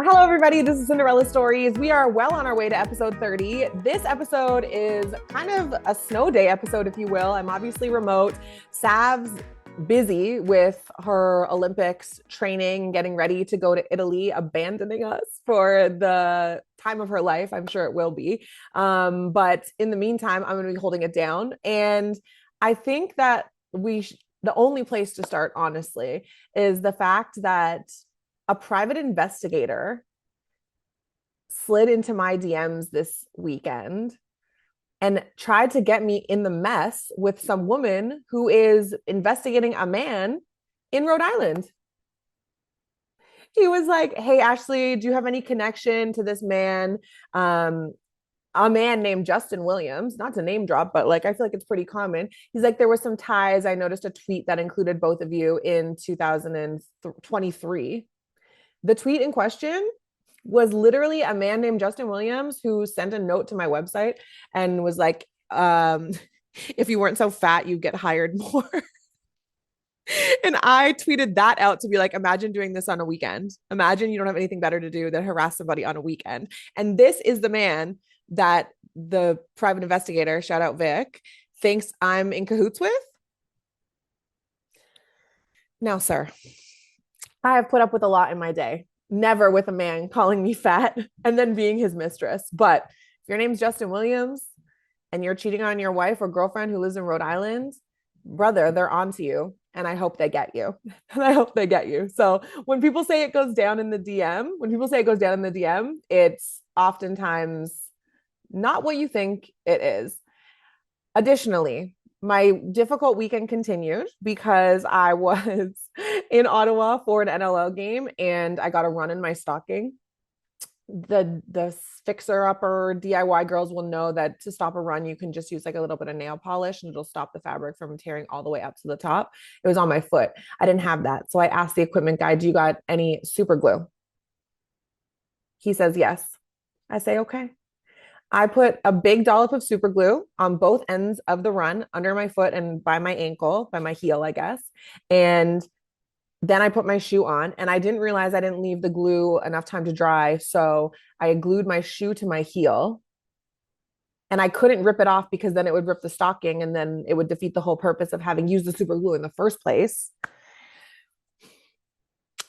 Hello, everybody. This is Cinderella Stories. We are well on our way to episode 30. This episode is kind of a snow day episode, if you will. I'm obviously remote. Sav's busy with her Olympics training, getting ready to go to Italy, abandoning us for the time of her life. I'm sure it will be. But in the meantime, I'm going to be holding it down. And I think that the only place to start, honestly, is the fact that a private investigator slid into my DMs this weekend and tried to get me in the mess with some woman who is investigating a man in Rhode Island. He was like, "Hey, Ashley, do you have any connection to this man? A man named Justin Williams, not to name drop, but like I feel like it's pretty common." He's like, "There were some ties. I noticed a tweet that included both of you in 2023." The tweet in question was literally a man named Justin Williams who sent a note to my website and was like, if you weren't so fat, you'd get hired more. And I tweeted that out to be like, imagine doing this on a weekend. Imagine you don't have anything better to do than harass somebody on a weekend. And this is the man that the private investigator, shout out Vic, thinks I'm in cahoots with. Now, sir, I have put up with a lot in my day. Never with a man calling me fat and then being his mistress. But if your name's Justin Williams and you're cheating on your wife or girlfriend who lives in Rhode Island, brother, they're onto you. And I hope they get you. And I hope they get you. So when people say it goes down in the DM, it's oftentimes not what you think it is. Additionally, my difficult weekend continued because I was in Ottawa for an NLL game and I got a run in my stocking. The fixer upper DIY girls will know that to stop a run, you can just use like a little bit of nail polish and it'll stop the fabric from tearing all the way up to the top. It was on my foot. I didn't have that. So I asked the equipment guy, "Do you got any super glue?" He says yes. I say, okay. I put a big dollop of super glue on both ends of the run under my foot and by my ankle, by my heel, I guess. And then I put my shoe on and I didn't realize I didn't leave the glue enough time to dry. So I glued my shoe to my heel and I couldn't rip it off because then it would rip the stocking and then it would defeat the whole purpose of having used the super glue in the first place.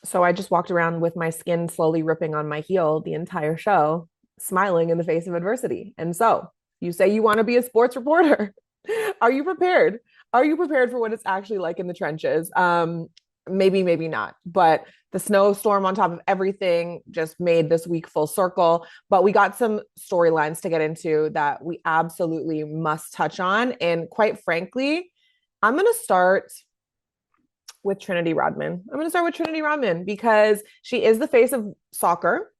So I just walked around with my skin slowly ripping on my heel the entire show, smiling in the face of adversity. And so you say you want to be a sports reporter. Are you prepared? Are you prepared for what it's actually like in the trenches? Maybe, maybe not. But the snowstorm on top of everything just made this week full circle. But we got some storylines to get into that we absolutely must touch on. And quite frankly, I'm going to start with Trinity Rodman. Because she is the face of soccer,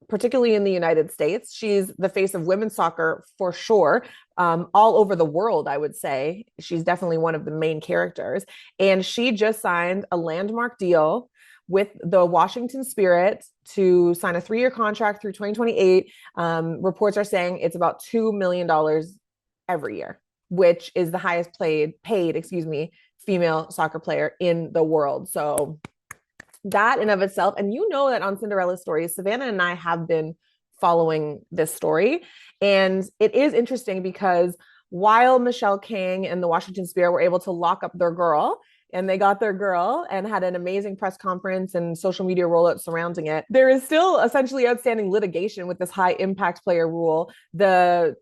particularly in the United States. She's the face of women's soccer for sure. All over the world, I would say. She's definitely one of the main characters. And she just signed a landmark deal with the Washington Spirit to sign a 3-year contract through 2028. Reports are saying it's about $2 million every year, which is the highest paid, female soccer player in the world. So that in of itself, and you know that on Cinderella Stories, Savannah and I have been following this story. And it is interesting because while Michelle King and the Washington Spirit were able to lock up their girl, and they got their girl and had an amazing press conference and social media rollout surrounding it, there is still essentially outstanding litigation with this high impact player rule. The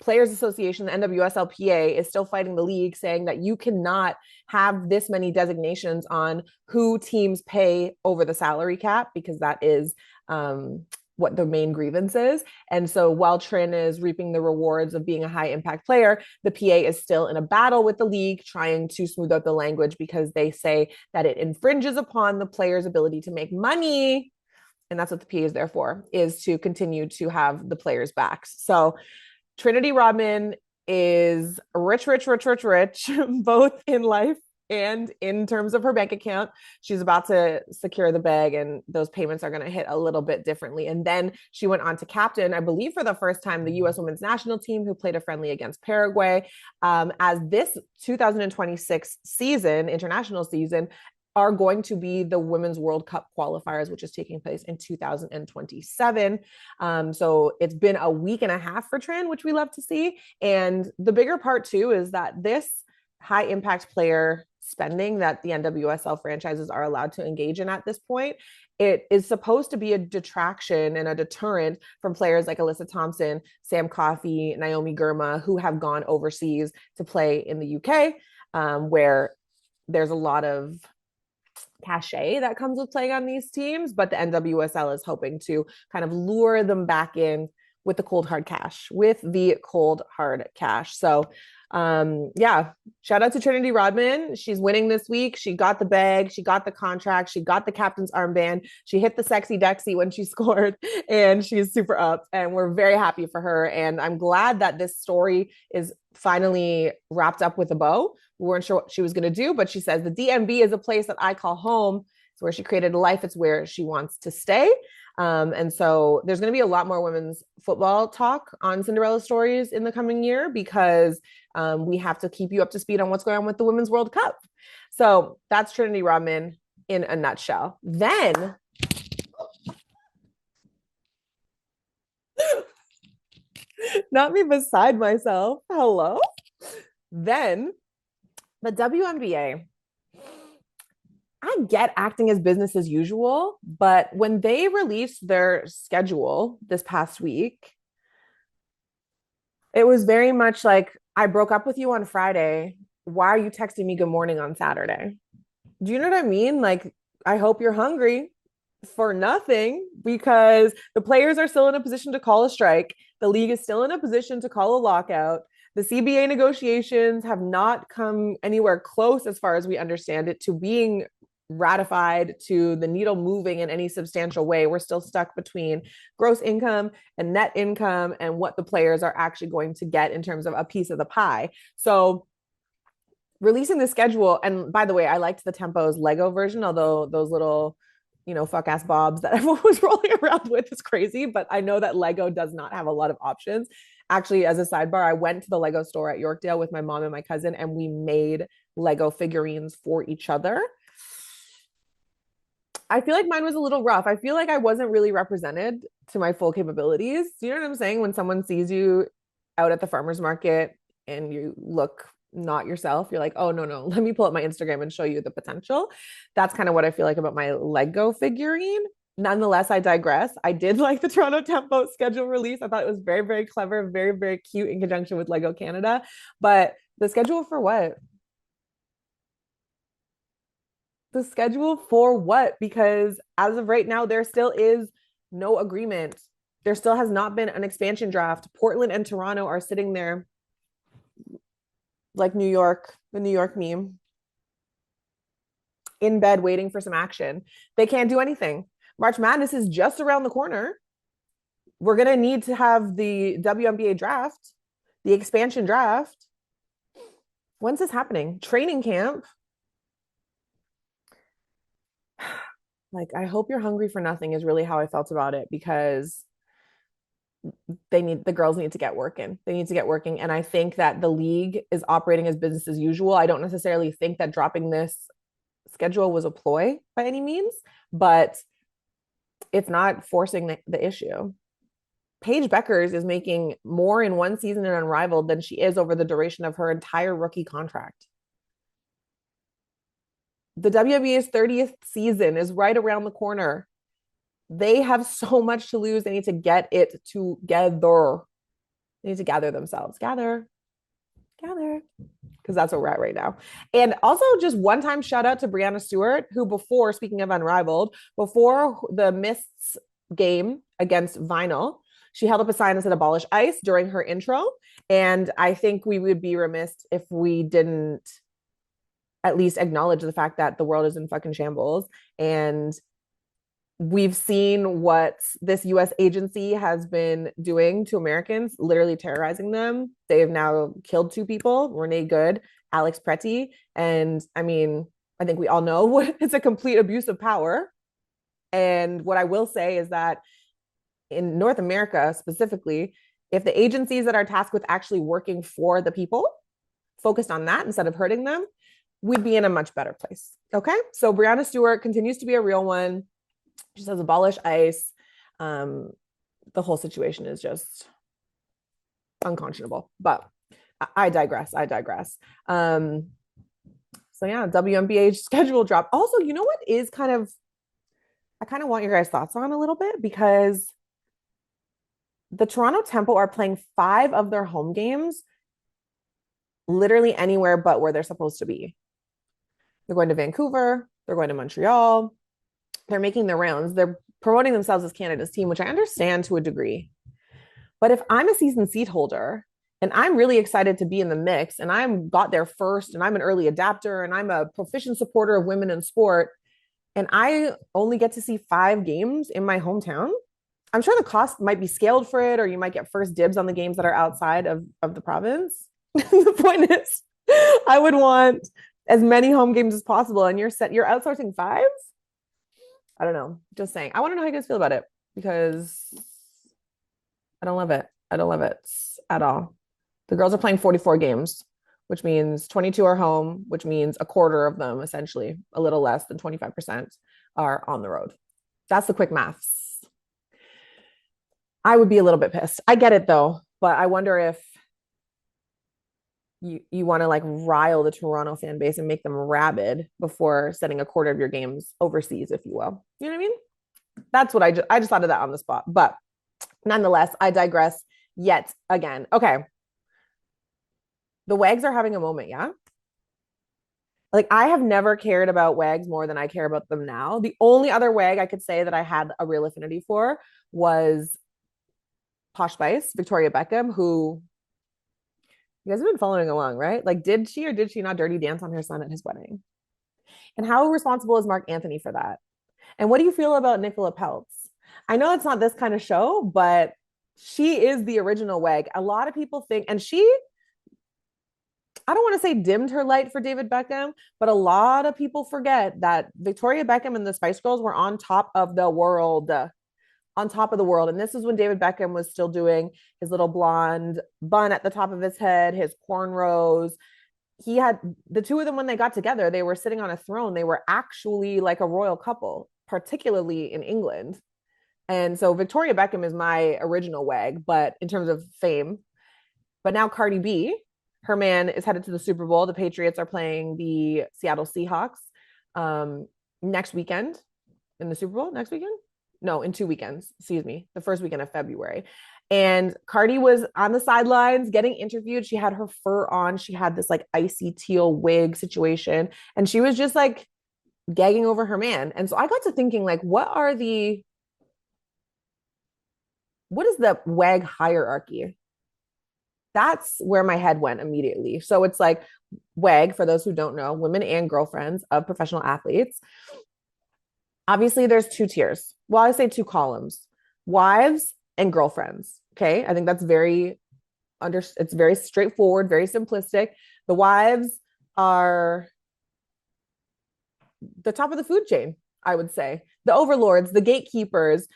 Players Association, the NWSL is still fighting the league, saying that you cannot have this many designations on who teams pay over the salary cap, because that is what the main grievance is. And so while Trin is reaping the rewards of being a high impact player, the PA is still in a battle with the league trying to smooth out the language because they say that it infringes upon the player's ability to make money. And that's what the PA is there for, is to continue to have the players' backs. So Trinity Rodman is rich, both in life and in terms of her bank account. She's about to secure the bag and those payments are going to hit a little bit differently. And then she went on to captain, I believe for the first time, the U.S. women's national team, who played a friendly against Paraguay. As this 2026 season, international season, are going to be the Women's World Cup qualifiers, which is taking place in 2027. So it's been a week and a half for Trin, which we love to see. And the bigger part, too, is that this high impact player spending that the NWSL franchises are allowed to engage in at this point, it is supposed to be a detraction and a deterrent from players like Alyssa Thompson, Sam Coffey, Naomi Girma, who have gone overseas to play in the UK, where there's a lot of cachet that comes with playing on these teams, but the NWSL is hoping to kind of lure them back in with the cold hard cash, So yeah, shout out to Trinity Rodman. She's winning this week. She got the bag, she got the contract, she got the captain's armband, she hit the sexy Dexy when she scored, and she's super up. And we're very happy for her. And I'm glad that this story is finally wrapped up with a bow. We weren't sure what she was going to do, but she says the DMV is a place that I call home. It's where she created a life. It's where she wants to stay. And so there's going to be a lot more women's football talk on Cinderella Stories in the coming year, because we have to keep you up to speed on what's going on with the Women's World Cup. So that's Trinity Rodman in a nutshell. Then not me beside myself. Hello. Then the WNBA, I get acting as business as usual, but when they released their schedule this past week, it was very much like, I broke up with you on Friday. Why are you texting me good morning on Saturday? Do you know what I mean? Like, I hope you're hungry for nothing, because the players are still in a position to call a strike. The league is still in a position to call a lockout. The CBA negotiations have not come anywhere close, as far as we understand it, to being ratified, to the needle moving in any substantial way. We're still stuck between gross income and net income and what the players are actually going to get in terms of a piece of the pie. So releasing the schedule, and by the way, I liked the Tempo's Lego version, although those little, fuck ass bobs that everyone was rolling around with is crazy. But I know that Lego does not have a lot of options. Actually, as a sidebar, I went to the Lego store at Yorkdale with my mom and my cousin, and we made Lego figurines for each other. I feel like mine was a little rough. I feel like I wasn't really represented to my full capabilities. You know what I'm saying? When someone sees you out at the farmer's market and you look not yourself, you're like, oh, no, let me pull up my Instagram and show you the potential. That's kind of what I feel like about my Lego figurine. Nonetheless, I digress. I did like the Toronto Tempo schedule release. I thought it was very, very clever, very, very cute in conjunction with Lego Canada. But the schedule for what? The schedule for what? Because as of right now, there still is no agreement. There still has not been an expansion draft. Portland and Toronto are sitting there like New York, the New York meme, in bed waiting for some action. They can't do anything. March Madness is just around the corner. We're going to need to have the WNBA draft, the expansion draft. When's this happening? Training camp. Like, I hope you're hungry for nothing is really how I felt about it, because the girls need to get working. They need to get working. And I think that the league is operating as business as usual. I don't necessarily think that dropping this schedule was a ploy by any means, but it's not forcing the issue. Paige Beckers is making more in one season in Unrivaled than she is over the duration of her entire rookie contract. The WNBA's 30th season is right around the corner. They have so much to lose. They need to get it together. They need to gather themselves. Gather. Because that's where we're at right now. And also, just one time shout out to Breanna Stewart, who before, speaking of Unrivaled, before the Mists game against Vinyl, she held up a sign that said Abolish ICE during her intro. And I think we would be remiss if we didn't at least acknowledge the fact that the world is in fucking shambles. And we've seen what this US agency has been doing to Americans, literally terrorizing them. They have now killed 2 people, Renee Good, Alex Pretty. And I mean, I think we all know it's a complete abuse of power. And what I will say is that in North America specifically, if the agencies that are tasked with actually working for the people focused on that instead of hurting them, we'd be in a much better place. Okay. So Breanna Stewart continues to be a real one. She says abolish ICE. The whole situation is just unconscionable, but I digress. So yeah, WNBA schedule drop. Also, you know what is I kind of want your guys' thoughts on a little bit, because the Toronto Temple are playing 5 of their home games literally anywhere but where they're supposed to be. They're going to Vancouver, they're going to Montreal, they're making their rounds, they're promoting themselves as Canada's team, which I understand to a degree. But if I'm a season seat holder and I'm really excited to be in the mix and I'm got there first and I'm an early adapter and I'm a proficient supporter of women in sport and I only get to see 5 games in my hometown, I'm sure the cost might be scaled for it, or you might get first dibs on the games that are outside of the province. The point is, I would want as many home games as possible, and you're outsourcing 5s. I don't know. Just saying. I want to know how you guys feel about it, because I don't love it. I don't love it at all. The girls are playing 44 games, which means 22 are home, which means a quarter of them, essentially, a little less than 25%, are on the road. That's the quick maths. I would be a little bit pissed. I get it though, but I wonder if you want to like rile the Toronto fan base and make them rabid before sending a quarter of your games overseas, if you will. You know what I mean? That's what I just thought of that on the spot. But nonetheless, I digress yet again. Okay. The WAGs are having a moment, yeah? Like, I have never cared about WAGs more than I care about them now. The only other WAG I could say that I had a real affinity for was Posh Spice, Victoria Beckham, who you guys have been following along, right? Like, did she or did she not dirty dance on her son at his wedding? And how responsible is Mark Anthony for that? And what do you feel about Nicola Peltz? I know it's not this kind of show, but she is the original WAG. A lot of people think, and I don't want to say dimmed her light for David Beckham, but a lot of people forget that Victoria Beckham and the Spice Girls were on top of the world. On top of the world. And this is when David Beckham was still doing his little blonde bun at the top of his head, his cornrows. He had the two of them, when they got together, they were sitting on a throne. They were actually like a royal couple, particularly in England. And so Victoria Beckham is my original WAG, but in terms of fame. But now Cardi B, her man, is headed to the Super Bowl. The Patriots are playing the Seattle Seahawks next weekend in the Super Bowl. Next weekend? No, in 2 weekends, excuse me, the first weekend of February. And Cardi was on the sidelines getting interviewed. She had her fur on. She had this like icy teal wig situation. And she was just like gagging over her man. And so I got to thinking, like, what is the WAG hierarchy? That's where my head went immediately. So it's like WAG, for those who don't know, women and girlfriends of professional athletes. Obviously, there's 2 tiers. Well, I say 2 columns: wives and girlfriends. Okay, I think that's it's very straightforward, very simplistic. The wives are the top of the food chain, I would say. The overlords, the gatekeepers.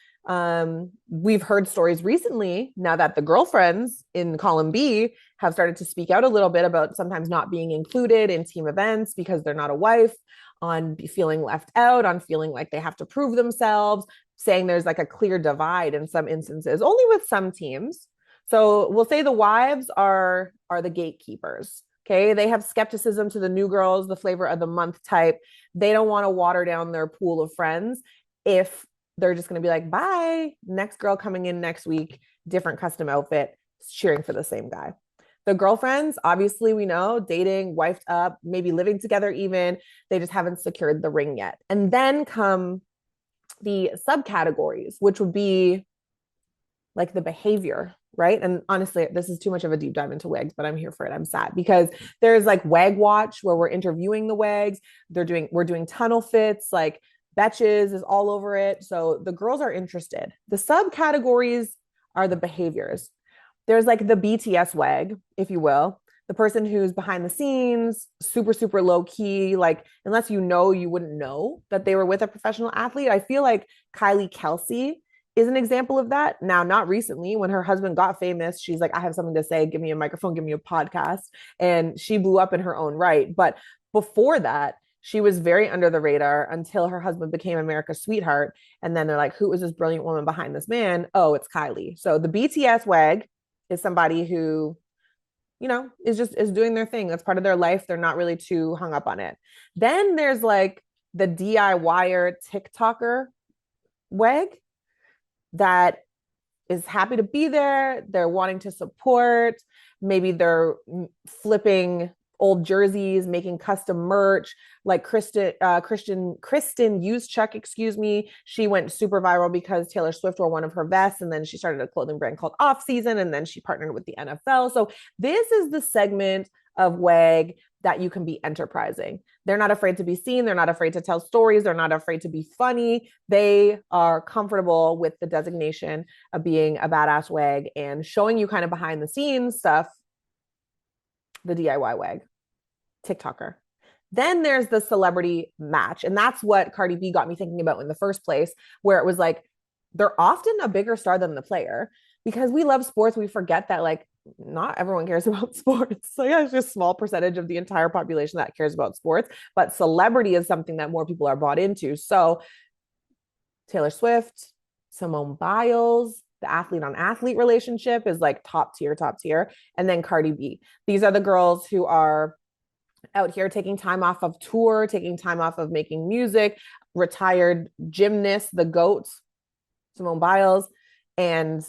We've heard stories recently, now that the girlfriends in column B have started to speak out a little bit about sometimes not being included in team events because they're not a wife, on feeling left out, on feeling like they have to prove themselves, saying there's like a clear divide in some instances, only with some teams. So we'll say the wives are the gatekeepers. Okay. They have skepticism to the new girls, the flavor of the month type. They don't want to water down their pool of friends if they're just going to be like, bye, next girl coming in next week, different custom outfit, cheering for the same guy. The girlfriends, obviously, we know, dating, wifed up, maybe living together even. They just haven't secured the ring yet. And then come the subcategories, which would be like the behavior, right? And honestly, this is too much of a deep dive into WAGs, but I'm here for it. I'm sad because there's like WAG Watch, where we're interviewing the WAGs. We're doing tunnel fits, like Betches is all over it. So the girls are interested. The subcategories are the behaviors. There's like the BTS WAG, if you will, the person who's behind the scenes, super, super low key. Like, unless you know, you wouldn't know that they were with a professional athlete. I feel like Kylie Kelsey is an example of that. Now, not recently, when her husband got famous, she's like, I have something to say. Give me a microphone, give me a podcast. And she blew up in her own right. But before that, she was very under the radar until her husband became America's sweetheart. And then they're like, who is this brilliant woman behind this man? Oh, it's Kylie. So the BTS WAG is somebody who, you know, is doing their thing. That's part of their life. They're not really too hung up on it. Then there's like the DIYer TikToker WAG that is happy to be there. They're wanting to support. Maybe they're flipping old jerseys, making custom merch. Like Kristen Juszczyk, excuse me. She went super viral because Taylor Swift wore one of her vests, and then she started a clothing brand called Off Season, and then she partnered with the NFL. So this is the segment of WAG that you can be enterprising. They're not afraid to be seen. They're not afraid to tell stories. They're not afraid to be funny. They are comfortable with the designation of being a badass WAG and showing you kind of behind the scenes stuff. The DIY WAG, TikToker. Then there's the celebrity match. And that's what Cardi B got me thinking about in the first place, where it was like, they're often a bigger star than the player. Because we love sports, we forget that like not everyone cares about sports. So yeah, it's just a small percentage of the entire population that cares about sports. But celebrity is something that more people are bought into. So Taylor Swift, Simone Biles, the athlete on athlete relationship is like top tier. And then Cardi B. These are the girls who are out here taking time off of tour, taking time off of making music, retired gymnast, the GOAT, Simone Biles. And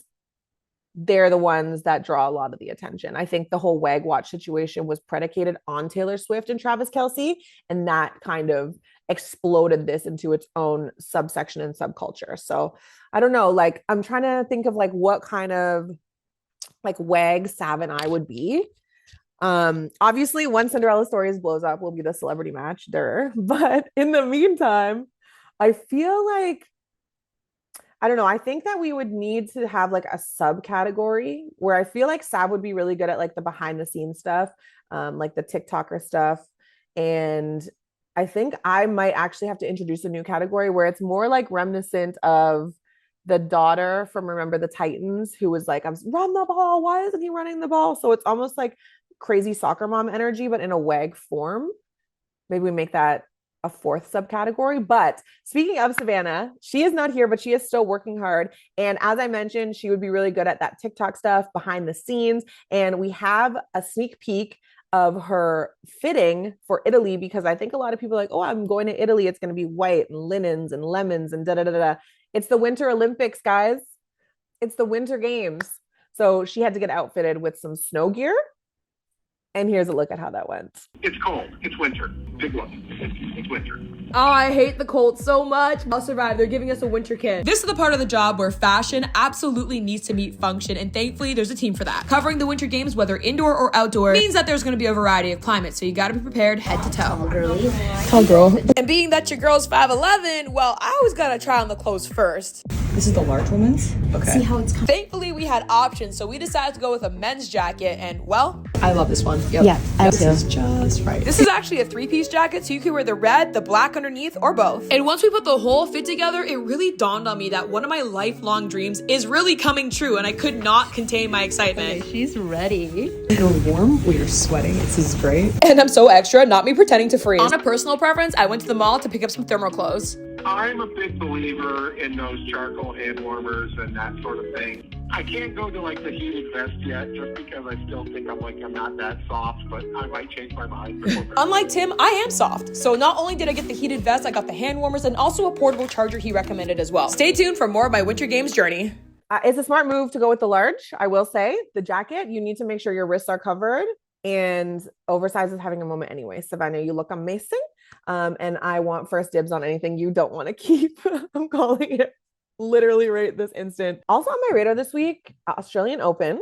they're the ones that draw a lot of the attention. I think the whole WAG watch situation was predicated on Taylor Swift and Travis Kelce, and that kind of exploded this into its own subsection and subculture. So I don't know, like I'm trying to think of like what kind of like WAG Sav and I would be. Obviously when Cinderella Stories blows up will be the celebrity match there, but in the meantime, I feel like I don't know. I think that we would need to have like a subcategory where I feel like Sav would be really good at like the behind the scenes stuff, like the TikToker stuff. And I think I might actually have to introduce a new category where it's more like reminiscent of the daughter from Remember the Titans, who was like, I'm run the ball. Why isn't he running the ball? So it's almost like crazy soccer mom energy, but in a WAG form. Maybe we make that a fourth subcategory. But speaking of Savannah, she is not here, but she is still working hard. And as I mentioned, she would be really good at that TikTok stuff behind the scenes. And we have a sneak peek of her fitting for Italy, because I think a lot of people are like, oh, I'm going to Italy. It's going to be white and linens and lemons and da da da da. It's the Winter Olympics, guys. It's the Winter Games. So she had to get outfitted with some snow gear. And here's a look at how that went. It's cold. It's winter. Big look. It's winter. Oh, I hate the cold so much. I'll survive. They're giving us a winter kit. This is the part of the job where fashion absolutely needs to meet function, and thankfully there's a team for that. Covering the winter games, whether indoor or outdoor, means that there's going to be a variety of climates, so you got to be prepared head to toe. Tall girl. And being that your girl's 5'11", well, I always got to try on the clothes first. This is the large woman's? Okay. See how it's coming. Thankfully, we had options, so we decided to go with a men's jacket, and well, I love this one. Yep. Yeah, I do. This is just right. this is actually a 3-piece jacket, so you can wear the red, the black underneath, or both. And once we put the whole fit together, it really dawned on me that one of my lifelong dreams is really coming true, and I could not contain my excitement. Okay, she's ready. You're warm, well, you're sweating. This is great. And I'm so extra, not me pretending to freeze. On a personal preference, I went to the mall to pick up some thermal clothes. I'm a big believer in those charcoal hand warmers and that sort of thing. I can't go to like the heated vest yet, just because I still think I'm not that soft, but I might change my mind. Unlike Tim, I am soft. So not only did I get the heated vest, I got the hand warmers and also a portable charger he recommended as well. Stay tuned for more of my Winter Games journey. It's a smart move to go with the large, I will say. The jacket, you need to make sure your wrists are covered, and oversized is having a moment anyway. Savannah, you look amazing. And I want first dibs on anything you don't want to keep. I'm calling it literally right this instant. Also on my radar this week, Australian Open.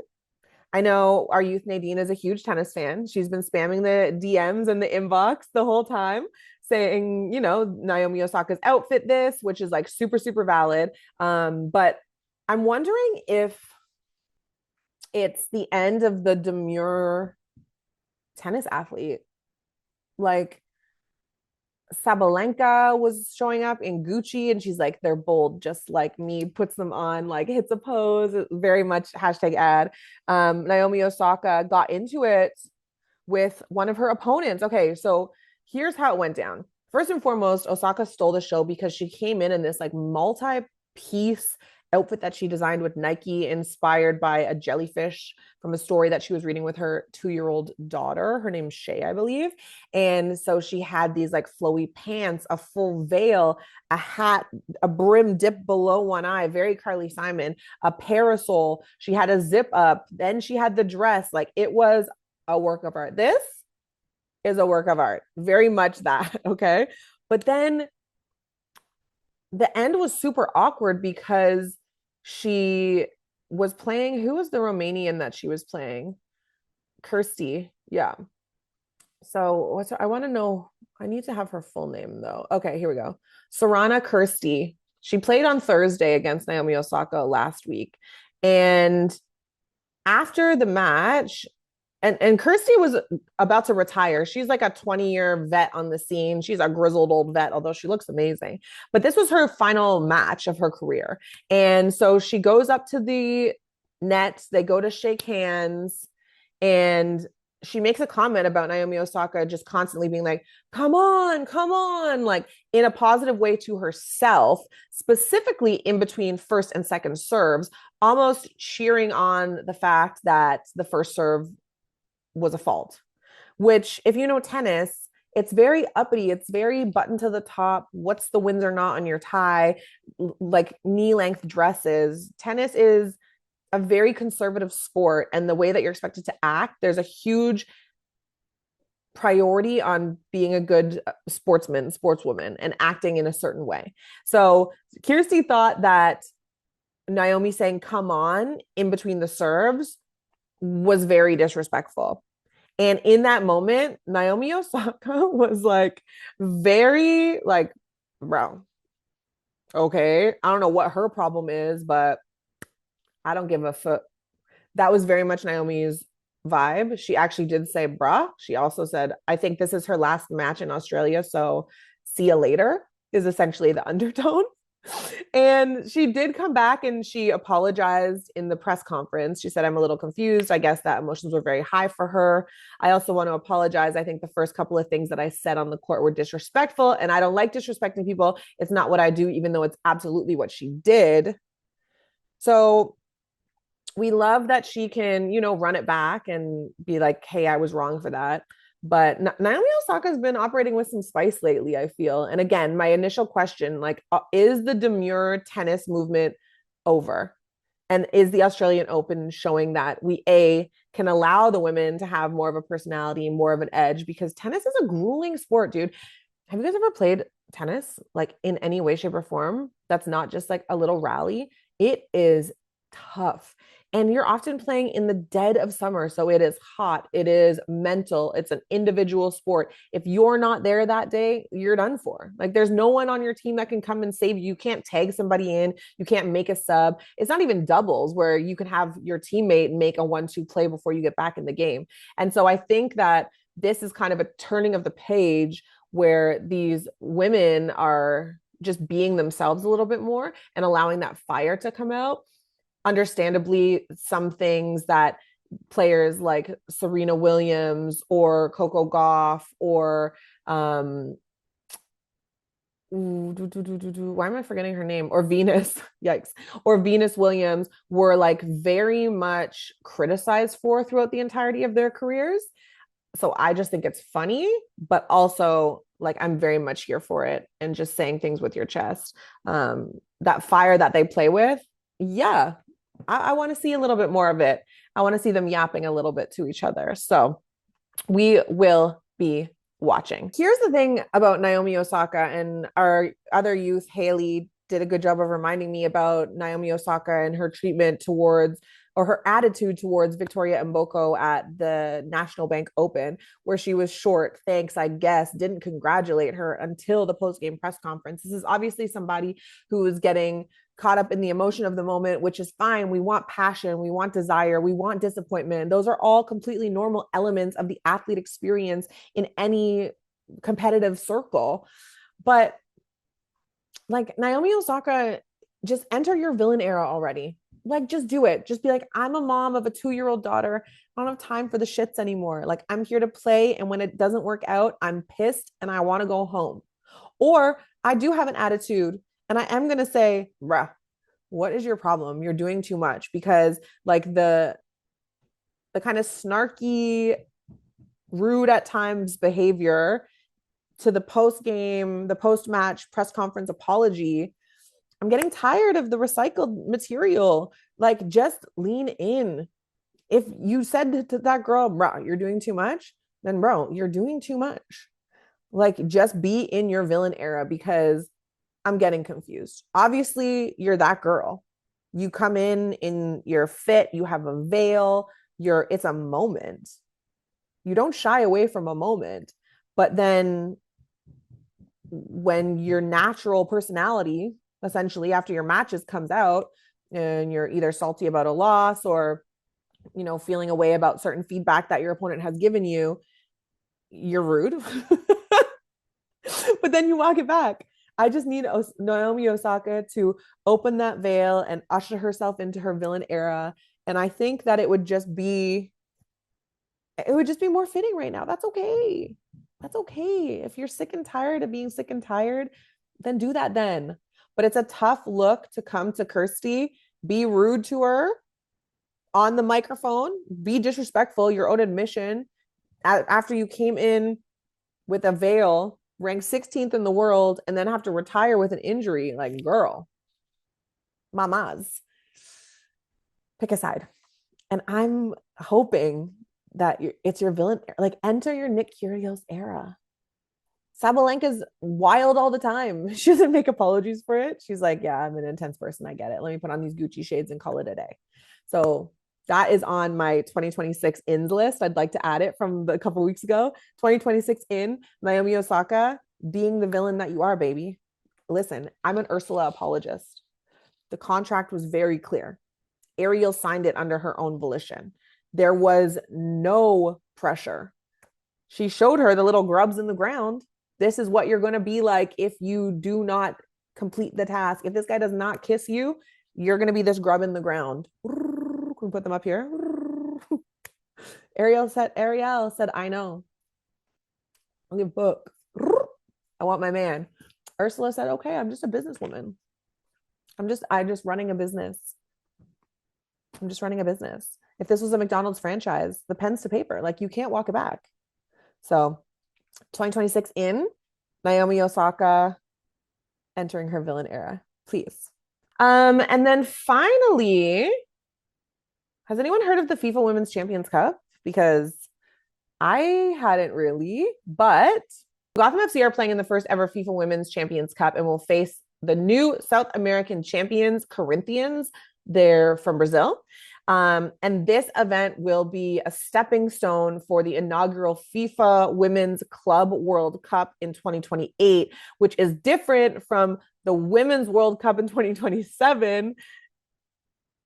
I know our youth Nadine is a huge tennis fan. She's been spamming the DMs and the inbox the whole time saying, you know, Naomi Osaka's outfit this, which is like super, super valid. But I'm wondering if it's the end of the demure tennis athlete. Like, Sabalenka was showing up in Gucci and she's like, they're bold just like me, puts them on, like hits a pose, very much hashtag ad. Naomi Osaka got into it with one of her opponents. Okay, so here's how it went down. First and foremost, Osaka stole the show because she came in this like multi-piece outfit that she designed with Nike, inspired by a jellyfish from a story that she was reading with her 2-year-old daughter. Her name's Shay, I believe. And so she had these like flowy pants, a full veil, a hat, a brim dipped below one eye, very Carly Simon, a parasol. She had a zip up. Then she had the dress. Like, it was a work of art. This is a work of art. Very much that. Okay. But then the end was super awkward because she was playing, who was the Romanian that she was playing? Kirsty. Yeah. So what's her, I want to know, I need to have her full name though. Okay, here we go. Savannah Kirsty. She played on Thursday against Naomi Osaka last week. And after the match, and Kirsty was about to retire. She's like a 20-year vet on the scene. She's a grizzled old vet, although she looks amazing. But this was her final match of her career. And so she goes up to the net. They go to shake hands. And she makes a comment about Naomi Osaka just constantly being like, come on, like in a positive way to herself, specifically in between first and second serves, almost cheering on the fact that the first serve was a fault, which, if you know tennis, it's very uppity. It's very button to the top. What's the Windsor knot on your tie? Like knee length dresses. Tennis is a very conservative sport. And the way that you're expected to act, there's a huge priority on being a good sportsman, sportswoman, and acting in a certain way. So Kirsty thought that Naomi saying, come on, in between the serves was very disrespectful. And in that moment, Naomi Osaka was like, very like, bro, okay, I don't know what her problem is, but I don't give a fuck. That was very much Naomi's vibe. She actually did say, bruh. She also said, I think this is her last match in Australia, so see you later, is essentially the undertone. And she did come back and she apologized in the press conference. She said, I'm a little confused. I guess that emotions were very high for her. I also want to apologize. I think the first couple of things that I said on the court were disrespectful, and I don't like disrespecting people. It's not what I do, even though it's absolutely what she did. So we love that she can, run it back and be like, hey, I was wrong for that. But Naomi Osaka has been operating with some spice lately, I feel. And again, my initial question, like, is the demure tennis movement over? And is the Australian Open showing that we, can allow the women to have more of a personality, more of an edge? Because tennis is a grueling sport, dude. Have you guys ever played tennis, like in any way, shape, or form? That's not just like a little rally. It is tough. And you're often playing in the dead of summer. So it is hot. It is mental. It's an individual sport. If you're not there that day, you're done for. Like, there's no one on your team that can come and save you. You can't tag somebody in. You can't make a sub. It's not even doubles where you can have your teammate make a 1-2 play before you get back in the game. And so I think that this is kind of a turning of the page where these women are just being themselves a little bit more and allowing that fire to come out. Understandably, some things that players like Serena Williams or Coco Gauff or why am I forgetting her name? Or Venus, yikes, or Venus Williams were like very much criticized for throughout the entirety of their careers. So I just think it's funny, but also like I'm very much here for it and just saying things with your chest. That fire that they play with, yeah, I want to see a little bit more of it. I want to see them yapping a little bit to each other. So we will be watching. Here's the thing about Naomi Osaka, and our other youth, Haley, did a good job of reminding me about Naomi Osaka and her treatment towards, or her attitude towards, Victoria Mboko at the National Bank Open, where she was short thanks, I guess, didn't congratulate her until the post-game press conference. This is obviously somebody who is getting caught up in the emotion of the moment, which is fine. We want passion, we want desire, we want disappointment. Those are all completely normal elements of the athlete experience in any competitive circle. But like, Naomi Osaka, just enter your villain era already. Like, just do it. Just be like, I'm a mom of a 2-year-old daughter. I don't have time for the shits anymore. Like, I'm here to play. And when it doesn't work out, I'm pissed and I want to go home. Or I do have an attitude and I am going to say, bruh, what is your problem? You're doing too much. Because like the kind of snarky, rude at times behavior to the post game, the post match press conference apology, I'm getting tired of the recycled material. Like, just lean in. If you said to that girl, bro, you're doing too much, then bro, you're doing too much. Like, just be in your villain era, because I'm getting confused. Obviously, you're that girl. You come in your fit, you have a veil, it's a moment. You don't shy away from a moment. But then when your natural personality, essentially after your matches, comes out and you're either salty about a loss or, you know, feeling a way about certain feedback that your opponent has given you, you're rude. But then you walk it back. I just need Naomi Osaka to open that veil and usher herself into her villain era. And I think that it would just be more fitting right now. That's okay. That's okay. If you're sick and tired of being sick and tired, then do that then. But it's a tough look to come to Kirsty, be rude to her on the microphone, be disrespectful, your own admission, after you came in with a veil, ranked 16th in the world, and then have to retire with an injury. Like, girl, mamas, pick a side. And I'm hoping that it's your villain, like, enter your Nick Kyrgios era. Sabalenka's wild all the time. She doesn't make apologies for it. She's like, yeah, I'm an intense person. I get it. Let me put on these Gucci shades and call it a day. So that is on my 2026 ins list. I'd like to add it from a couple weeks ago. 2026 in, Naomi Osaka being the villain that you are, baby. Listen, I'm an Ursula apologist. The contract was very clear. Ariel signed it under her own volition. There was no pressure. She showed her the little grubs in the ground. This is what you're going to be like if you do not complete the task. If this guy does not kiss you, you're going to be this grub in the ground. Can we put them up here? Ariel said, I know. I'll give a book. I want my man. Ursula said, okay, I'm just a businesswoman. I'm just running a business. I'm just running a business. If this was a McDonald's franchise, the pen's to paper. Like, you can't walk it back. So 2026 in, Naomi Osaka entering her villain era, please. And then finally, has anyone heard of the FIFA Women's Champions Cup? Because I hadn't really, but Gotham FC are playing in the first ever FIFA Women's Champions Cup and will face the new South American champions, Corinthians. They're from Brazil. And this event will be a stepping stone for the inaugural FIFA Women's Club World Cup in 2028, which is different from the Women's World Cup in 2027.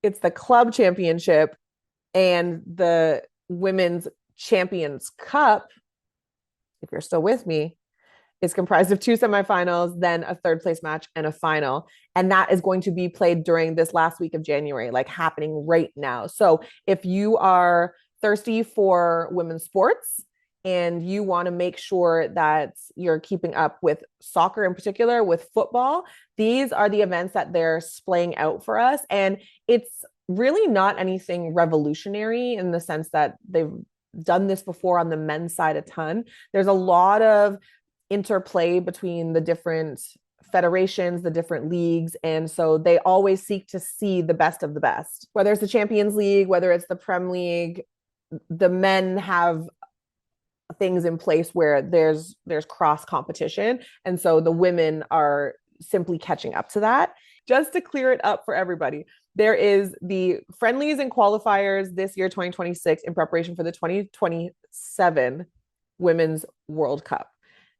It's the club championship, and the Women's Champions Cup, if you're still with me, is comprised of 2 semifinals, then a third place match and a final. And that is going to be played during this last week of January, like happening right now. So if you are thirsty for women's sports and you want to make sure that you're keeping up with soccer in particular, with football, these are the events that they're splaying out for us. And it's really not anything revolutionary in the sense that they've done this before on the men's side a ton. There's a lot of interplay between the different federations, the different leagues. And so they always seek to see the best of the best, whether it's the Champions League, whether it's the Prem League. The men have things in place where there's cross competition. And so the women are simply catching up to that. Just to clear it up for everybody, there is the friendlies and qualifiers this year, 2026, in preparation for the 2027 Women's World Cup.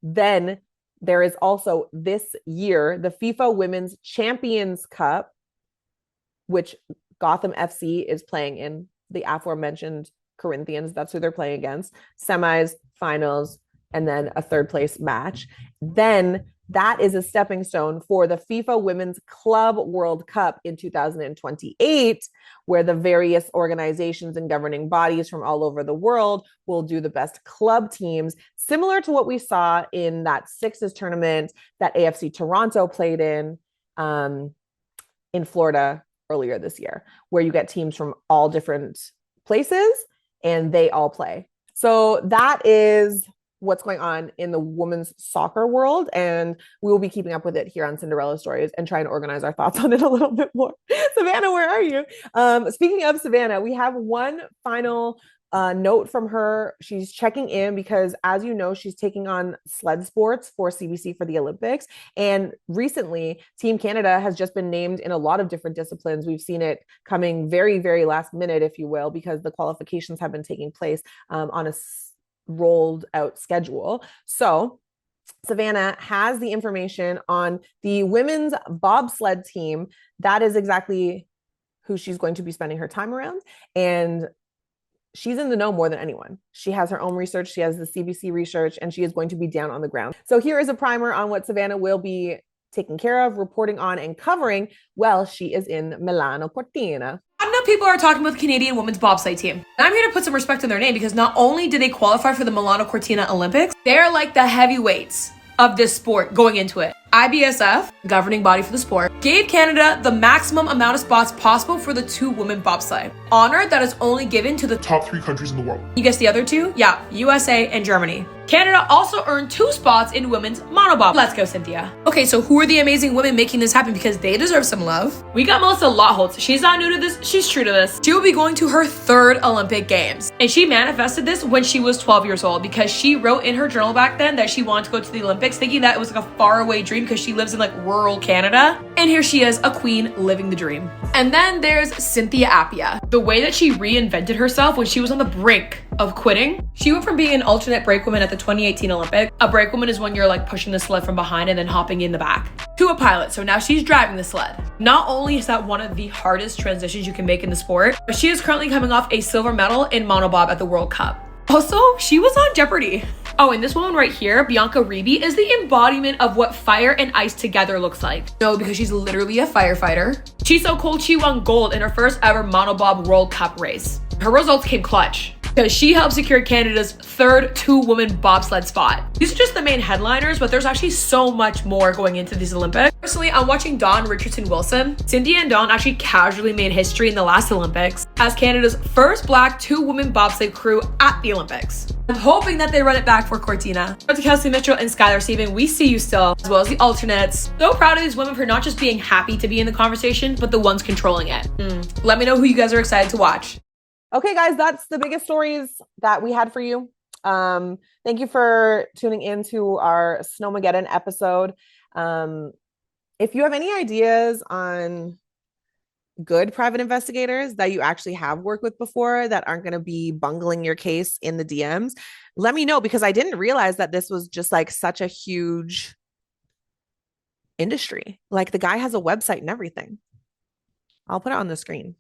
Then there is also this year, the FIFA Women's Champions Cup, which Gotham FC is playing in, the aforementioned Corinthians. That's who they're playing against. Semis, finals, and then a third place match. Then that is a stepping stone for the FIFA Women's Club World Cup in 2028, where the various organizations and governing bodies from all over the world will do the best club teams, similar to what we saw in that Sixes tournament that AFC Toronto played in Florida earlier this year, where you get teams from all different places and they all play. So that is what's going on in the women's soccer world, and we will be keeping up with it here on Cinderella Stories and trying to organize our thoughts on it a little bit more. Savannah, where are you? Speaking of Savannah, we have one final note from her. She's checking in because, as you know, she's taking on sled sports for CBC for the Olympics. And recently, Team Canada has just been named in a lot of different disciplines. We've seen it coming very, very last minute, if you will, because the qualifications have been taking place on a rolled out schedule. So Savannah has the information on the women's bobsled team. That is exactly who she's going to be spending her time around. And she's in the know more than anyone. She has her own research. She has the CBC research, and she is going to be down on the ground. So here is a primer on what Savannah will be taking care of, reporting on, and covering while she is in Milano Cortina. I know people are talking about the Canadian women's bobsleigh team. And I'm here to put some respect on their name because not only did they qualify for the Milano Cortina Olympics, they're like the heavyweights of this sport going into it. IBSF, governing body for the sport, gave Canada the maximum amount of spots possible for the two women bobsleigh. Honor that is only given to the top 3 countries in the world. You guess the other two? Yeah, USA and Germany. Canada also earned 2 spots in women's monobob. Let's go, Cynthia. Okay, so who are the amazing women making this happen because they deserve some love? We got Melissa Lotholtz. She's not new to this. She's true to this. She will be going to her 3rd Olympic Games. And she manifested this when she was 12 years old because she wrote in her journal back then that she wanted to go to the Olympics, thinking that it was like a faraway dream because she lives in like rural Canada. And here she is, a queen living the dream. And then there's Cynthia Appia. The way that she reinvented herself when she was on the brink of quitting. She went from being an alternate brakewoman at the 2018 Olympics. A brakewoman is when you're like pushing the sled from behind and then hopping in the back, to a pilot. So now she's driving the sled. Not only is that one of the hardest transitions you can make in the sport, but she is currently coming off a silver medal in monobob at the World Cup. Also, she was on Jeopardy! Oh, and this woman right here, Bianca Reeby, is the embodiment of what fire and ice together looks like. No, because she's literally a firefighter. She's so cold, she won gold in her first ever monobob World Cup race. Her results came clutch, because she helped secure Canada's 3rd 2-woman bobsled spot. These are just the main headliners, but there's actually so much more going into these Olympics. Personally, I'm watching Dawn Richardson-Wilson. Cynthia and Dawn actually casually made history in the last Olympics as Canada's first Black 2-woman bobsled crew at the Olympics. I'm hoping that they run it back for Cortina. To Kelsey Mitchell and Skylar Steven, we see you still, as well as the alternates. So proud of these women for not just being happy to be in the conversation, but the ones controlling it. Let me know who you guys are excited to watch. Okay, guys, that's the biggest stories that we had for you. Thank you for tuning in to our Snowmageddon episode. If you have any ideas on good private investigators that you actually have worked with before that aren't going to be bungling your case in the DMs, let me know, because I didn't realize that this was just like such a huge industry. Like, the guy has a website and everything. I'll put it on the screen.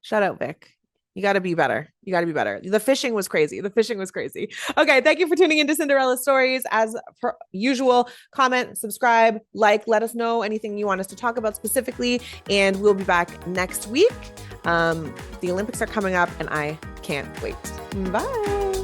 Shout out, Vic. You got to be better. You got to be better. The fishing was crazy. Okay, thank you for tuning into Cinderella Stories. As per usual, comment, subscribe, like, let us know anything you want us to talk about specifically, and we'll be back next week. The Olympics are coming up, and I can't wait. Bye.